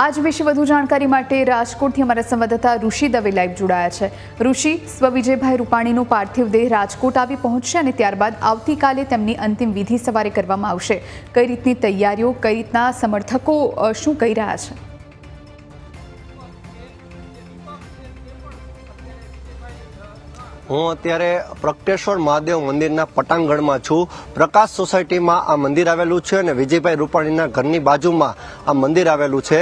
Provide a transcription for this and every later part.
આજ વિશે વધુ જાણકારી માટે રાજકોટથી અમારા સંવાદદાતા ઋષિ દવે લાઈવ જોડાયા છે। ઋષિ, સ્વ વિજયભાઈ રૂપાણીનો પાર્થિવ દેહ રાજકોટ આવી પહોંચશે અને ત્યારબાદ આવતીકાલે તેમની અંતિમ વિધિ સવારે કરવામાં આવશે। કઈ રીતની તૈયારીઓ, કઈ રીતના સમર્થકો શું કહી રહ્યા છે? હું અત્યારે પ્રગટેશ્વર મહાદેવ મંદિરના પટાંગણમાં છું। પ્રકાશ સોસાયટીમાં આ મંદિર આવેલું છે અને વિજયભાઈ રૂપાણીના ઘરની બાજુમાં આ મંદિર આવેલું છે।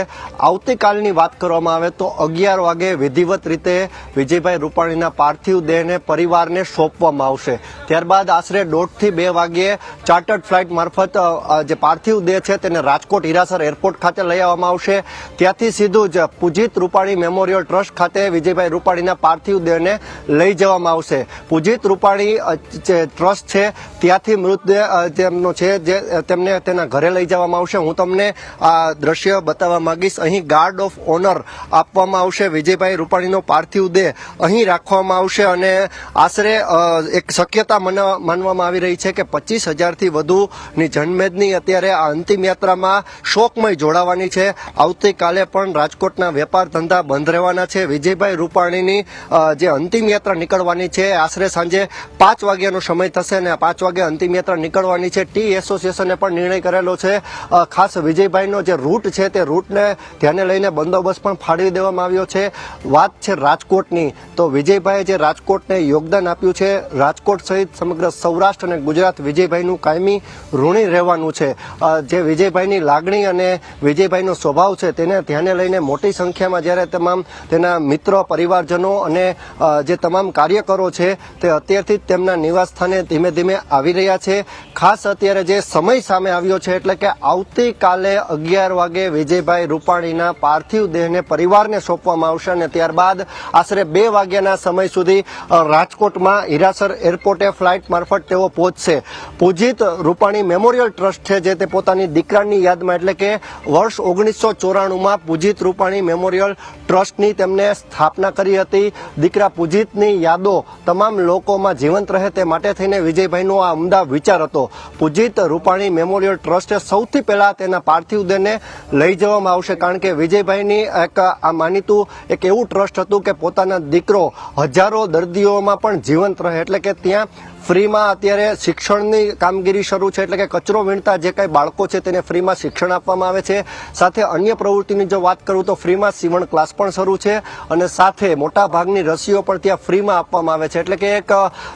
આવતીકાલની વાત કરવામાં આવે તો 11 વાગે વિધિવત રીતે વિજયભાઈ રૂપાણીના પાર્થિવ દેહને પરિવારને સોંપવામાં આવશે। ત્યારબાદ આશરે 1:30 થી 2 વાગ્યે ચાર્ટર્ડ ફ્લાઇટ મારફત જે પાર્થિવ દેહ છે તેને રાજકોટ હીરાસર એરપોર્ટ ખાતે લઈ આવવામાં આવશે। ત્યાંથી સીધું જ પૂજિત રૂપાણી મેમોરિયલ ટ્રસ્ટ ખાતે વિજયભાઈ રૂપાણીના પાર્થિવ દેહને લઈ જવામાં આવશે। પૂજિત રૂપાણી જે ટ્રસ્ટ છે ત્યાંથી મૃતદેહ તેમનો છે જે તેમને તેના ઘરે લઈ જવામાં આવશે। હું તમને આ દ્રશ્ય બતાવવા માંગીશ। અહીં ગાર્ડ ઓફ ઓનર આપવામાં આવશે। વિજયભાઈ રૂપાણીનો પાર્થિવ દેહ અહીં રાખવામાં આવશે અને આશરે એક શક્યતા માનવામાં આવી રહી છે કે 25,000 થી વધુની જનમેદની અત્યારે આ અંતિમ યાત્રામાં શોકમય જોડાવાની છે। આવતીકાલે પણ રાજકોટના વેપાર ધંધા બંધ રહેવાના છે। વિજયભાઈ રૂપાણીની જે અંતિમ યાત્રા નીકળવાની છે આશરે સાંજે 5 વાગ્યાનો સમય થશે અને 5 વાગે અંતિમ યાત્રા નીકળવાની છે। ટી એસોસિએશને પણ નિર્ણય કરેલો છે। ખાસ વિજયભાઈનો જે રૂટ છે તે રૂટને ધ્યાને લઈને બંદોબસ્ત પણ ફાળવી દેવામાં આવ્યો છે। વાત છે રાજકોટની તો વિજયભાઈએ જે રાજકોટને યોગદાન આપ્યું છે, રાજકોટ સહિત સમગ્ર સૌરાષ્ટ્ર અને ગુજરાત વિજયભાઈનું કાયમી ઋણી રહેવાનું છે। જે વિજયભાઈની લાગણી અને વિજયભાઈનો સ્વભાવ છે તેને ધ્યાને લઈને મોટી સંખ્યામાં જ્યારે તમામ તેના મિત્રો, પરિવારજનો અને જે તમામ કાર્યકરો છે તે અત્યારથી જ તેમના નિવાસ સ્થાને ધીમે ધીમે આવી રહ્યા છે। ખાસ અત્યારે જે સમય સામે આવ્યો છે એટલે કે આવતીકાલે 11 વાગે વિજયભાઈ રૂપાણીના પાર્થિવ દેહને પરિવારને સોંપવામાં આવશે અને ત્યારબાદ આશરે 2 વાગ્યાના સમય સુધી રાજકોટમાં હીરાસર એરપોર્ટે ફ્લાઇટ મારફત તેઓ પહોંચશે। પૂજિત રૂપાણી મેમોરિયલ ટ્રસ્ટ છે જે તે પોતાની દીકરાની યાદમાં એટલે કે વર્ષ 1994માં પૂજિત રૂપાણી મેમોરિયલ ટ્રસ્ટની તેમને સ્થાપના કરી હતી। દીકરા પૂજિતની યાદો તમામ લોકોમાં જીવંત રહે તે માટે થઈને વિજયભાઈનો આ ઉમદા વિચાર હતો। પૂજિત રૂપાણી મેમોરિયલ ટ્રસ્ટે સૌથી પહેલા તેના પાર્થિવ દેહને લઈ જવામાં આવશે કારણ કે વિજયભાઈની એક આ માનીતું એક એવું ટ્રસ્ટ હતું કે પોતાના દીકરો હજારો દર્દીઓમાં પણ જીવંત રહે એટલે કે ત્યાં ફ્રીમાં અત્યારે શિક્ષણની કામગીરી શરૂ છે એટલે કે કચરો વીણતા જે કાંઈ બાળકો છે તેને ફ્રીમાં શિક્ષણ આપવામાં આવે છે। સાથે અન્ય પ્રવૃત્તિની જો વાત કરું તો ફ્રીમાં સીવણ ક્લાસ પણ શરૂ છે અને સાથે મોટા ભાગની રસીઓ પણ ત્યાં ફ્રીમાં આપવામાં આવે છે એટલે કે એક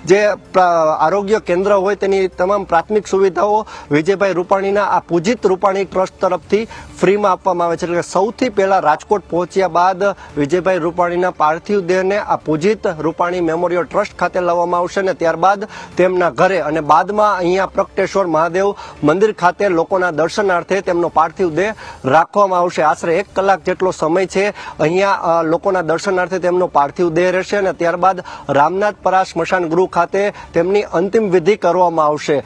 જે આરોગ્ય કેન્દ્ર હોય તેની તમામ પ્રાથમિક સુવિધાઓ વિજયભાઈ રૂપાણીના આ પૂજિત રૂપાણી ટ્રસ્ટ તરફથી ફ્રીમાં આપવામાં આવે છે। એટલે કે સૌથી પહેલા રાજકોટ પહોંચ્યા બાદ વિજયભાઈ રૂપાણીના પાર્થિવ દેહને આ પૂજિત રૂપાણી મેમોરિયલ ટ્રસ્ટ ખાતે લાવવામાં આવશે અને ત્યારબાદ તેમના ઘરે અને બાદમાં અહીંયા પ્રગટેશ્વર મહાદેવ મંદિર ખાતે લોકોના દર્શનાર્થે તેમનો પાર્થિવ દેહ રાખવામાં આવશે। આશરે 1 કલાક જેટલો સમય છે અહીંયા લોકોના દર્શનાર્થે તેમનો પાર્થિવ દેહ રહેશે અને ત્યારબાદ રામનાથપરા સ્મશાન ગૃહ ખાતે તેમની અંતિમ વિધિ કરવામાં આવશે।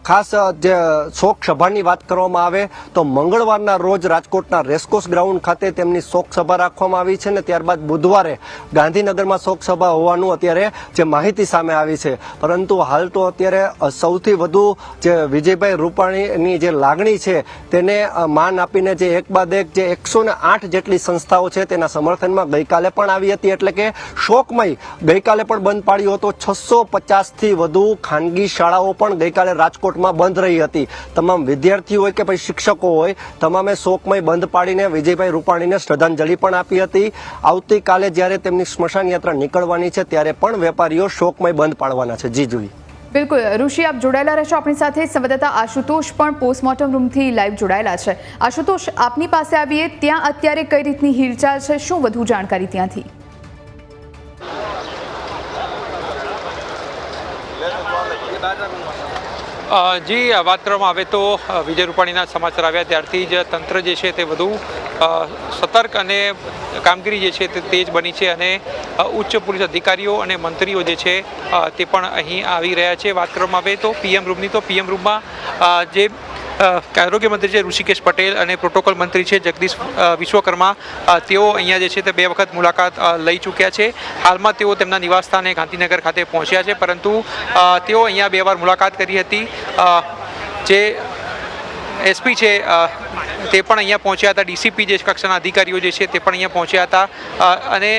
ખાસ જે શોક સભાની વાત કરવામાં આવે તો મંગળવારના રોજ રાજકોટના રેસકોર્સ ગ્રાઉન્ડ ખાતે તેમની શોક સભા રાખવામાં આવી છે અને ત્યારબાદ બુધવારે ગાંધીનગરમાં શોક સભા હોવાનું અત્યારે જે માહિતી સામે આવી છે। પરંતુ હાલ તો અત્યારે સૌથી વધુ જે વિજયભાઈ રૂપાણીની જે લાગણી છે તેને માન આપીને જે એક બાદ એક જે 108 જેટલી સંસ્થાઓ છે તેના સમર્થનમાં ગઈકાલે પણ આવી હતી એટલે કે શોકમય ગઈકાલે પણ બંધ પાડ્યો હતો। 650 થી વધુ ખાનગી શાળાઓ પણ ગઈકાલે રાજકોટમાં બંધ રહી હતી। તમામ વિદ્યાર્થીઓ હોય કે પછી શિક્ષકો હોય તમામે શોકમય બંધ પાડીને વિજયભાઈ રૂપાણીને શ્રદ્ધાંજલિ પણ આપી હતી। આવતીકાલે જ્યારે તેમની સ્મશાન યાત્રા નીકળવાની છે ત્યારે પણ વેપારીઓ શોકમય બંધ પાડવાના છે। જી જોઈ બિલકુલ ઋષિ, આપ જોડાયેલા રહેશો આપણી સાથે। સંવાદદાતા આશુતોષ પણ પોસ્ટમોર્ટમ રૂમથી લાઈવ જોડાયેલા છે। આશુતોષ, આપની પાસે આવીએ ત્યાં અત્યારે કઈ રીતની હિલચાલ છે, શું વધુ જાણકારી ત્યાંથી? જી, વાત કરવામાં આવે તો વિજય રૂપાણીના સમાચાર આવ્યા ત્યારથી જ તંત્ર જે છે તે વધુ સતર્ક અને કામગીરી જે છે તે તેજ બની છે અને ઉચ્ચ પોલીસ અધિકારીઓ અને મંત્રીઓ જે છે તે પણ અહીં આવી રહ્યા છે। વાત કરવામાં આવે તો પીએમ રૂમની, તો પીએમ રૂમમાં જે આરોગ્ય મંત્રી છે ઋષિકેશ પટેલ અને પ્રોટોકોલ મંત્રી છે જગદીશ વિશ્વકર્મા, તેઓ અહીંયા જે છે તે 2 વખત મુલાકાત લઈ ચૂક્યા છે। હાલમાં તેઓ તેમના નિવાસસ્થાને ગાંધીનગર ખાતે પહોંચ્યા છે પરંતુ તેઓ અહીંયા 2 વાર મુલાકાત કરી હતી। જે એસપી છે તે પણ અહીંયા પહોંચ્યા હતા, ડીસીપી જે કક્ષાના અધિકારીઓ જે છે તે પણ અહીંયા પહોંચ્યા હતા અને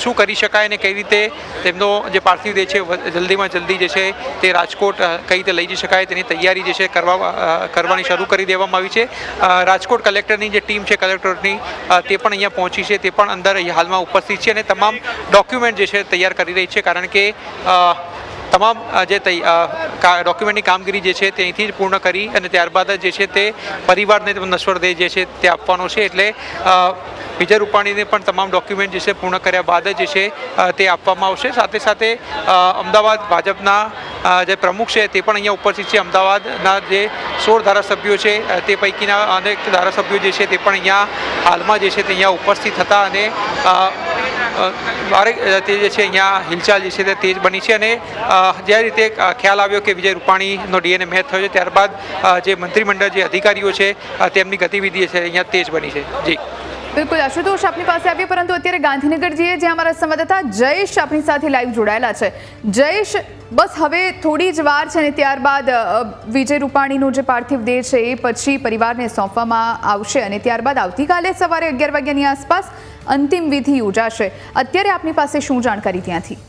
શું કરી શકાય અને કઈ રીતે તેમનો જે પાર્થિવ દેહ છે જલ્દીમાં જલ્દી જે છે તે રાજકોટ કઈ રીતે લઈ જઈ શકાય તેની તૈયારી જે છે કરવાની શરૂ કરી દેવામાં આવી છે. રાજકોટ કલેક્ટરની જે ટીમ છે કલેક્ટરની તે પણ અહીંયા પહોંચી છે, તે પણ અંદર હાલમાં ઉપસ્થિત છે અને તમામ ડોક્યુમેન્ટ જે છે તૈયાર કરી રહી છે, કારણ કે તમામ જે ડોક્યુમેન્ટની કામગીરી જે છે તે અહીંથી જ પૂર્ણ કરી અને ત્યારબાદ જે છે તે પરિવારને નશ્વર દેહ જે છે તે આપવાનો છે. એટલે વિજય રૂપાણીને પણ તમામ ડોક્યુમેન્ટ જે છે પૂર્ણ કર્યા બાદ જે છે તે આપવામાં આવશે. સાથે સાથે અમદાવાદ ભાજપના જે પ્રમુખ છે તે પણ અહીંયા ઉપસ્થિત છે. અમદાવાદના જે 16 ધારાસભ્યો છે તે પૈકીના અનેક ધારાસભ્યો જે છે તે પણ અહીંયા હાલમાં જે છે તે અહીંયા ઉપસ્થિત હતા અને તે જે છે અહીંયા હિલચાલ જે છે તે તેજ બની છે અને જે રીતે ખ્યાલ આવ્યો કે વિજય રૂપાણીનો ડીએનએ મેચ થયો છે ત્યારબાદ જે મંત્રીમંડળ જે અધિકારીઓ છે તેમની ગતિવિધિ છે અહીંયા તેજ બની છે. જી બિલકુલ આશુતોષ આપની પાસે આવીએ, પરંતુ અત્યારે ગાંધીનગર જઈએ જ્યાં અમારા સંવાદદાતા જયેશ આપણી સાથે લાઈવ જોડાયેલા છે. જયેશ, બસ હવે થોડી જ વાર છે અને ત્યારબાદ વિજય રૂપાણીનું જે પાર્થિવ દેહ છે એ પછી પરિવારને સોંપવામાં આવશે અને ત્યારબાદ આવતીકાલે સવારે 11 વાગ્યાની આસપાસ અંતિમ વિધિ યોજાશે. અત્યારે આપની પાસે શું જાણકારી ત્યાંથી?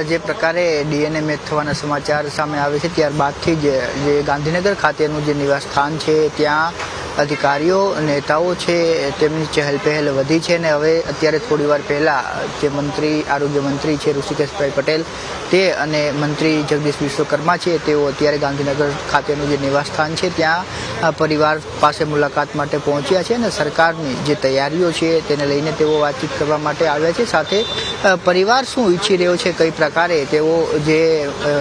જે પ્રકારે ડીએનએ મેચ થવાના સમાચાર સામે આવે છે ત્યારબાદથી જ જે ગાંધીનગર ખાતેનું જે નિવાસ સ્થાન છે ત્યાં અધિકારીઓ નેતાઓ છે તેમની ચહેલ પહેલ વધી છે અને હવે અત્યારે થોડી વાર પહેલાં જે આરોગ્ય મંત્રી છે ઋષિકેશભાઈ પટેલ તે અને મંત્રી જગદીશ વિશ્વકર્મા છે તેઓ અત્યારે ગાંધીનગર ખાતેનું જે નિવાસ સ્થાન છે ત્યાં પરિવાર પાસે મુલાકાત માટે પહોંચ્યા છે અને સરકારની જે તૈયારીઓ છે તેને લઈને તેઓ વાતચીત કરવા માટે આવ્યા છે. સાથે પરિવાર શું ઈચ્છી રહ્યો છે, કઈ પ્રકારે તેઓ જે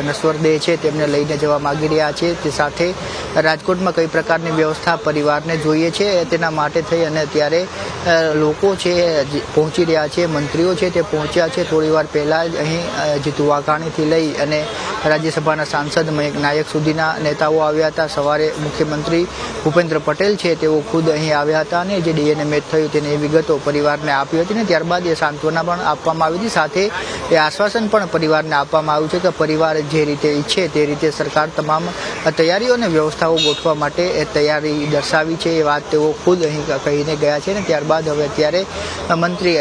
નશ્વર દેહ છે તેમને લઈને જવા માગી રહ્યા છે, તે સાથે રાજકોટમાં કઈ પ્રકારની વ્યવસ્થા પરિવારને જોઈએ છે તેના માટે થઈ અને અત્યારે લોકો છે પહોંચી રહ્યા છે, મંત્રીઓ છે તે પહોંચ્યા છે. થોડી વાર પહેલાં જ અહીં જીતુ વાઘાણીથી લઈ અને રાજ્યસભાના સાંસદ મયંક નાયક સુધીના નેતાઓ આવ્યા હતા. સવારે મુખ્યમંત્રી ભૂપેન્દ્ર પટેલ છે તેઓ ખુદ અહીં આવ્યા હતા અને જે ડીએનએ મેચ થયું તેની વિગતો પરિવારને આપી હતી ને ત્યારબાદ એ સાંત્વના પણ આપવામાં આવી હતી. સાથે એ આશ્વાસન પણ પરિવારને આપવામાં આવ્યું છે કે પરિવાર જે રીતે ઈચ્છે તે રીતે સરકાર તમામ તૈયારીઓ અને વ્યવસ્થાઓ ગોઠવા માટે તૈયારી દર્શાવી છે. એ વાત તેઓ ખુદ અહીં કહીને ગયા છે ને ત્યારબાદ હવે અત્યારે મંત્રી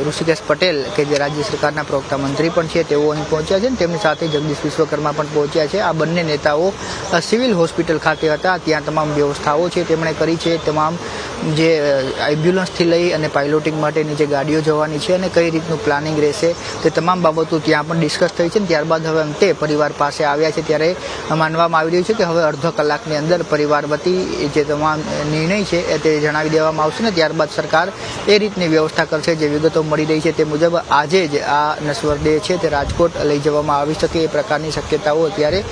ઋષિકેશ પટેલ કે જે રાજ્ય સરકારના પ્રવક્તા મંત્રી પણ છે તેઓ અહીં પહોંચ્યા છે ને તેમની સાથે જગદીશ વિશ્વકર્મા પણ પહોંચ્યા છે. આ બંને નેતાઓ સિવિલ હોસ્પિટલ ખાતે હતા, ત્યાં તમામ વ્યવસ્થાઓ છે તેમણે કરી છે. તમામ જે એમ્બ્યુલન્સથી લઈ અને પાયલોટિંગ માટેની જે ગાડીઓ જવાની છે અને કઈ રીતનું પ્લાનિંગ રહેશે તે તમામ બાબતો ત્યાં પણ ડિસ્કસ થઈ છે. ત્યારબાદ હવે અંતે પરિવાર પાસે આવ્યા છે ત્યારે માનવામાં આવી રહ્યું છે કે હવે અડધો કલાકની અંદર પરિવાર વતી જે તમામ નિર્ણય છે તે જણાવી દેવામાં આવશે ને ત્યારબાદ સરકાર એ રીતની વ્યવસ્થા કરશે. જે વિગતો મળી રહી છે તે મુજબ આજે જ આ નશ્વર દેહ છે તે રાજકોટ લઈ જવામાં આવી શકે એ પ્રકારની શક્યતાઓ અત્યારે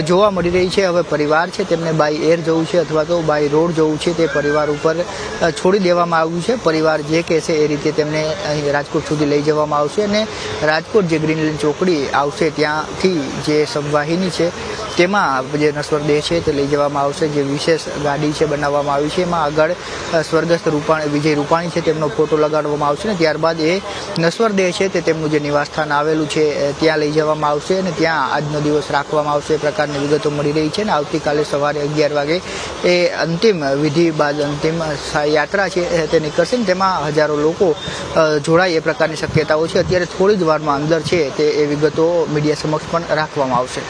જોવા મળી રહી છે. હવે પરિવાર છે તેમને બાય એર જવું છે અથવા તો બાય રોડ જવું છે તે પરિવાર ઉપર છોડી દેવામાં આવ્યું છે. પરિવાર જે કહેશે એ રીતે તેમને અહીં રાજકોટ સુધી લઈ જવામાં આવશે અને રાજકોટ જે ગ્રીનલેન્ડ ચોકડી આવશે ત્યાંથી જે સબવાહિની છે તેમાં જે નશ્વર દેહ છે તે લઈ જવામાં આવશે. જે વિશેષ ગાડી છે બનાવવામાં આવી છે એમાં આગળ સ્વર્ગસ્થ વિજય રૂપાણી છે તેમનો ફોટો લગાડવામાં આવશે ને ત્યારબાદ એ નશ્વર દેહ છે તે તેમનું જે નિવાસસ્થાન આવેલું છે ત્યાં લઈ જવામાં આવશે અને ત્યાં આજનો દિવસ રાખવામાં આવશે એ પ્રકારની વિગતો મળી રહી છે. ને આવતીકાલે સવારે 11 વાગે એ અંતિમ વિધિ બાદ અંતિમ યાત્રા છે તે નીકળશે ને તેમાં હજારો લોકો જોડાય એ પ્રકારની શક્યતાઓ છે. અત્યારે થોડી જ વારમાં અંદર છે તે એ વિગતો મીડિયા સમક્ષ પણ રાખવામાં આવશે.